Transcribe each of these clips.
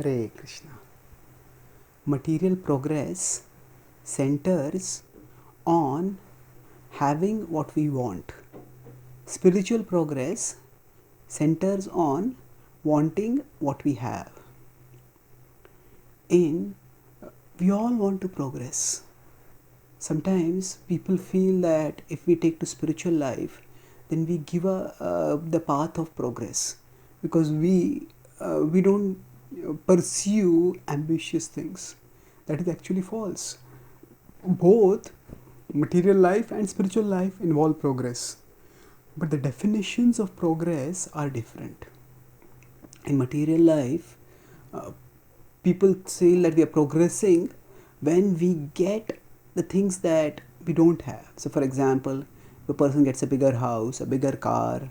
Hare Krishna. Material progress centers on having what we want. Spiritual progress centers on wanting what we have. In we all want to progress. Sometimes people feel that if we take to spiritual life, then we give the path of progress because we don't pursue ambitious things. That is actually false. Both material life and spiritual life involve progress, but the definitions of progress are different. In material life, uh, people say that we are progressing when we get the things that we don't have. So, for example, if a person gets a bigger house, a bigger car,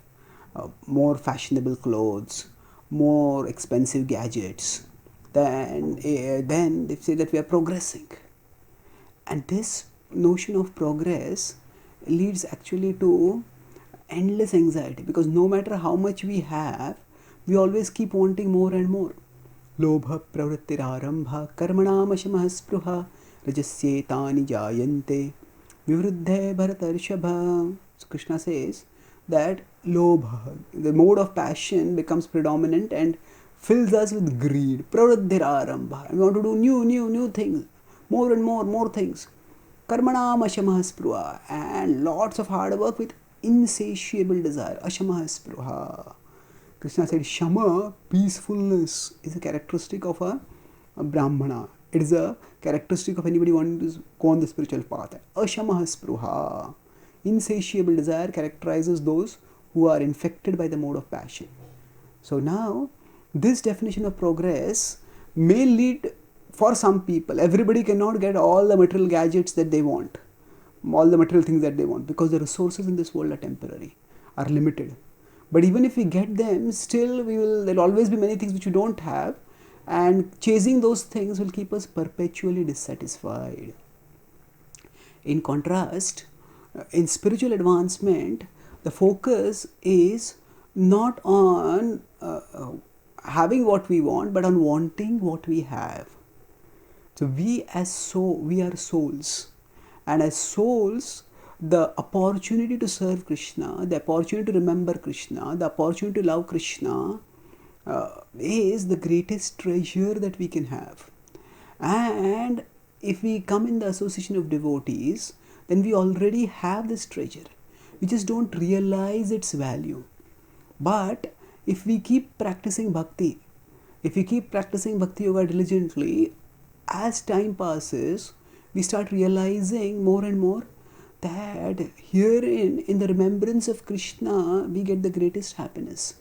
more fashionable clothes, more expensive gadgets, then they say that we are progressing. And this notion of progress leads actually to endless anxiety because no matter how much we have, we always keep wanting more and more. Lobha pravrittirarambha karmanamashamaha spruha rajasyetani jayante vivruddhe bharatarshabha. So Krishna says that lobha, the mode of passion, becomes predominant and fills us with greed. Pravrittirarambha. We want to do new things, more and more things. Karmanam ashamah spruha, and lots of hard work with insatiable desire. Ashamah spruha. Krishna said Shama, peacefulness, is a characteristic of a Brahmana. It is a characteristic of anybody wanting to go on the spiritual path. Ashamaha spruha. Insatiable desire characterizes those who are infected by the mode of passion. So now, this definition of progress may lead for some people. Everybody cannot get all the material gadgets that they want, all the material things that they want, because the resources in this world are temporary, are limited. But even if we get them, still there'll always be many things which we don't have, and chasing those things will keep us perpetually dissatisfied. In contrast, in spiritual advancement, the focus is not on having what we want, but on wanting what we have. So we are souls, and as souls, the opportunity to serve Krishna, the opportunity to remember Krishna, the opportunity to love Krishna is the greatest treasure that we can have. And if we come in the association of devotees, then we already have this treasure. We just don't realize its value. But if we keep practicing bhakti, if we keep practicing bhakti yoga diligently, as time passes, we start realizing more and more that herein, in the remembrance of Krishna, we get the greatest happiness.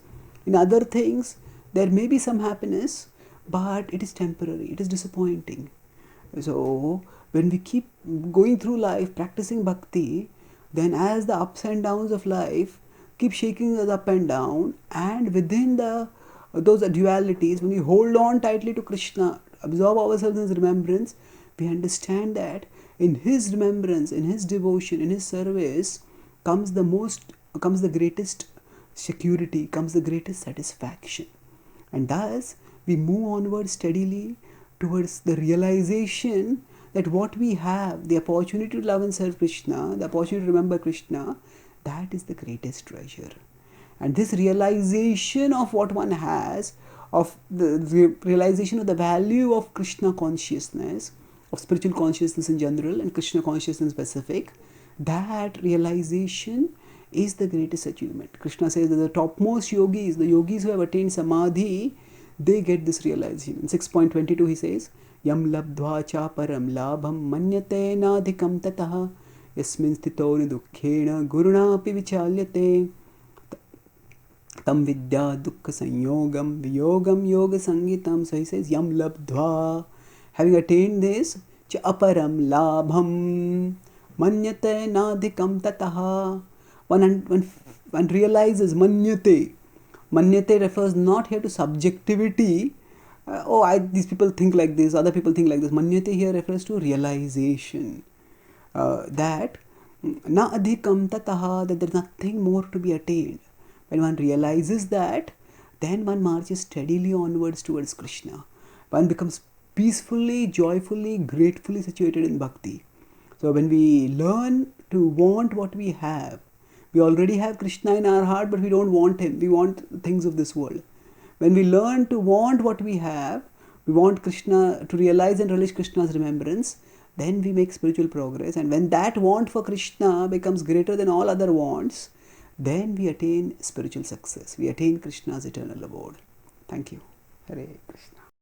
In other things, there may be some happiness, but it is temporary, it is disappointing. So, when we keep going through life practicing bhakti, then as the ups and downs of life keep shaking us up and down, and within those dualities, when we hold on tightly to Krishna, absorb ourselves in His remembrance, we understand that in His remembrance, in His devotion, in His service comes the greatest security, comes the greatest satisfaction. And thus we move onward steadily towards the realization that what we have, the opportunity to love and serve Krishna, the opportunity to remember Krishna, that is the greatest treasure. And this realization of what one has, of the realization of the value of Krishna consciousness, of spiritual consciousness in general and Krishna consciousness in specific, that realization is the greatest achievement. Krishna says that the topmost yogis, the yogis who have attained samadhi, they get this realization. In 6.22 he says, Yam labdhva cha param labham manyate nadhikam tataha yasmin sthito nidukkhena guruna api vichalyate tam vidya dukkha sanyogam viyogam yoga sangitam. So he says, Yam labdhva, having attained this, cha aparam labham manyate nadhikam tataha. One realizes manyate. Manyate refers not here to subjectivity. These people think like this, other people think like this. Manyate here refers to realization. That na adhikam tataha, that there is nothing more to be attained. When one realizes that, then one marches steadily onwards towards Krishna. One becomes peacefully, joyfully, gratefully situated in bhakti. So when we learn to want what we have, we already have Krishna in our heart, but we don't want him. We want things of this world. When we learn to want what we have, we want Krishna to realize and relish Krishna's remembrance, then we make spiritual progress. And when that want for Krishna becomes greater than all other wants, then we attain spiritual success. We attain Krishna's eternal abode. Thank you. Hare Krishna.